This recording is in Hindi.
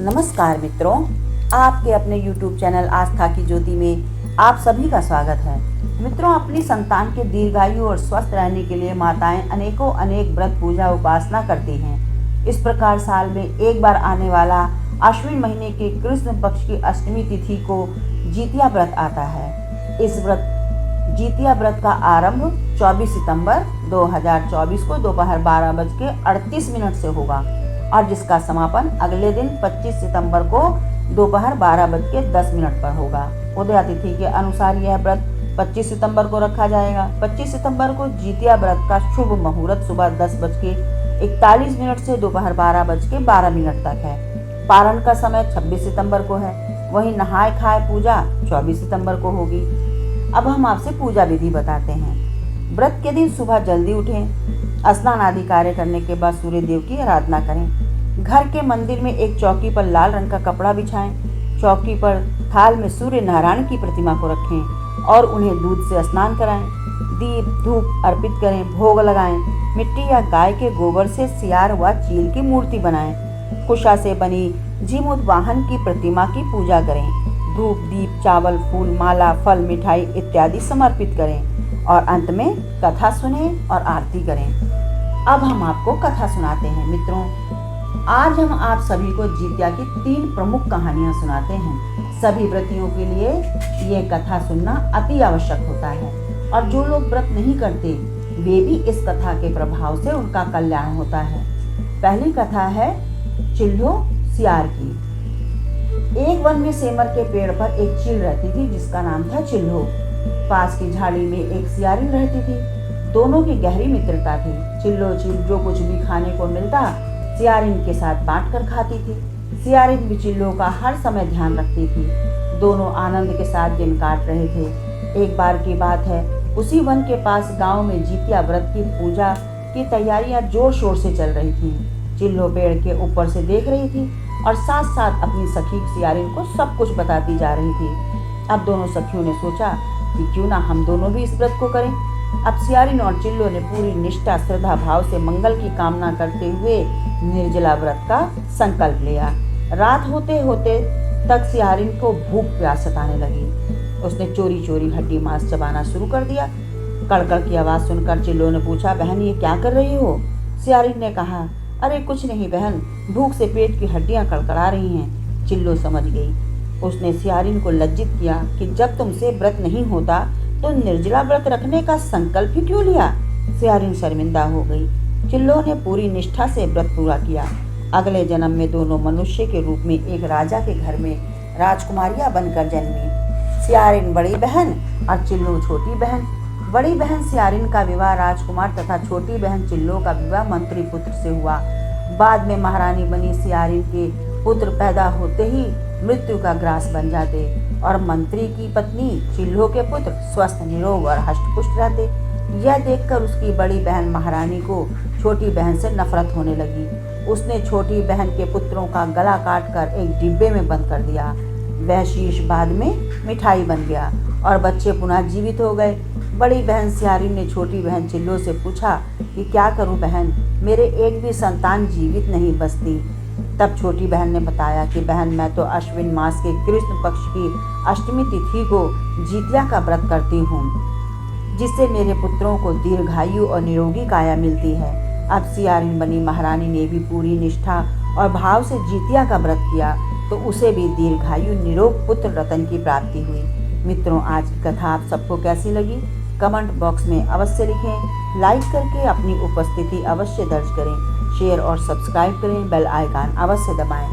नमस्कार मित्रों, आपके अपने YouTube चैनल आस्था की ज्योति में आप सभी का स्वागत है। मित्रों, अपनी संतान के दीर्घायु और स्वस्थ रहने के लिए माताएं अनेक व्रत पूजा उपासना करती हैं। इस प्रकार साल में एक बार आने वाला आश्विन महीने के कृष्ण पक्ष की अष्टमी तिथि को जितिया व्रत आता है। इस जितिया व्रत का आरंभ 24 सितंबर 2024 को दोपहर 12:38 से होगा और जिसका समापन अगले दिन 25 सितंबर को दोपहर 12:10 पर होगा। उदया तिथि के अनुसार यह व्रत 25 सितंबर को रखा जाएगा। 25 सितंबर को जितिया व्रत का शुभ मुहूर्त सुबह 10:41 से दोपहर 12:12 तक है। पारण का समय 26 सितंबर को है। वहीं नहाय खाए पूजा 24 सितंबर को होगी। अब हम आपसे पूजा विधि बताते हैं। व्रत के दिन सुबह जल्दी उठें, स्नान आदि कार्य करने के बाद सूर्य देव की आराधना करें। घर के मंदिर में एक चौकी पर लाल रंग का कपड़ा बिछाएं। चौकी पर थाल में सूर्य नारायण की प्रतिमा को रखें और उन्हें दूध से स्नान कराएं। दीप धूप अर्पित करें, भोग लगाएं। मिट्टी या गाय के गोबर से सियार व चील की मूर्ति बनाएं। कुशा से बनी जीमूत वाहन की प्रतिमा की पूजा करें। धूप दीप चावल फूल माला फल मिठाई इत्यादि समर्पित करें और अंत में कथा सुने और आरती करें। अब हम आपको कथा सुनाते हैं। मित्रों, आज हम आप सभी को जितिया की 3 प्रमुख कहानियां सुनाते हैं। सभी व्रतियों के लिए ये कथा सुनना अति आवश्यक होता है और जो लोग व्रत नहीं करते वे भी इस कथा के प्रभाव से उनका कल्याण होता है। पहली कथा है चिल्लो सियार की। एक वन में सेमर के पेड़ पर एक चील रहती थी जिसका नाम था चिल्लो। पास की झाड़ी में एक सियारिन रहती थी। दोनों की गहरी मित्रता थी। चिल्लो चील जो कुछ भी खाने को मिलता सियारिन के साथ बांटकर खाती थी। सियारिन भी चिल्लो का हर समय ध्यान रखती थी। दोनों आनंद के साथ दिन काट रहे थे। एक बार की बात है, उसी वन के पास गांव में जितिया व्रत की पूजा की तैयारियां जोर शोर से चल रही थी। चिल्लो पेड़ के ऊपर से देख रही थी और साथ साथ अपनी सखी सियारिन को सब कुछ बताती जा रही थी। अब दोनों सखियों ने सोचा कि क्यों ना हम दोनों भी इस व्रत को करें। अब सियारिन और चिल्लो ने पूरी निष्ठा श्रद्धा भाव से मंगल की कामना करते हुए निर्जला व्रत का संकल्प लिया। रात होते होते तक सियारिन को भूख प्यास सताने लगी। उसने चोरी चोरी हड्डी मांस चबाना शुरू कर दिया। कड़कड़ की आवाज सुनकर चिल्लो ने पूछा, बहन ये क्या कर रही हो? सियारिन ने कहा, अरे कुछ नहीं बहन, भूख से पेट की हड्डियां कड़कड़ा रही हैं। चिल्लो समझ गई। उसने सियारिन को लज्जित किया कि जब तुमसे व्रत नहीं होता तो निर्जला व्रत रखने का संकल्प ही क्यों लिया? सियारिन शर्मिंदा हो गई। चिल्लो ने पूरी निष्ठा से व्रत पूरा किया। अगले जन्म में दोनों मनुष्य के रूप में एक राजा के घर में राजकुमारियां बनकर जन्मी। सियारिन बड़ी बहन और चिल्लो छोटी बहन। बड़ी बहन सियारिन का विवाह राजकुमार तथा छोटी बहन चिल्लो का विवाह मंत्री पुत्र से हुआ। बाद में महारानी बनी सियारिन के पुत्र पैदा होते ही मृत्यु का ग्रास बन जाते और मंत्री की पत्नी चिल्लो के पुत्र स्वस्थ निरोग और हष्टपुष्ट रहते। यह देखकर उसकी बड़ी बहन महारानी को छोटी बहन से नफरत होने लगी। उसने छोटी बहन के पुत्रों का गला काटकर एक डिब्बे में बंद कर दिया। वह शीश बाद में मिठाई बन गया और बच्चे पुनः जीवित हो गए। बड़ी बहन सियारिन ने छोटी बहन चिल्लो से पूछा कि क्या करूं बहन, मेरे एक भी संतान जीवित नहीं बचती। तब छोटी बहन ने बताया कि बहन मैं तो अश्विन मास के कृष्ण पक्ष की अष्टमी तिथि को जितिया का व्रत करती हूँ, जिससे मेरे पुत्रों को दीर्घायु और निरोगी काया मिलती है। अब सियारिन बनी महारानी ने भी पूरी निष्ठा और भाव से जितिया का व्रत किया तो उसे भी दीर्घायु निरोग पुत्र रतन की प्राप्ति हुई। मित्रों, आज की कथा आप सबको कैसी लगी कमेंट बॉक्स में अवश्य लिखें। लाइक करके अपनी उपस्थिति अवश्य दर्ज करें। शेयर और सब्सक्राइब करें। बेल आइकन अवश्य दबाएं।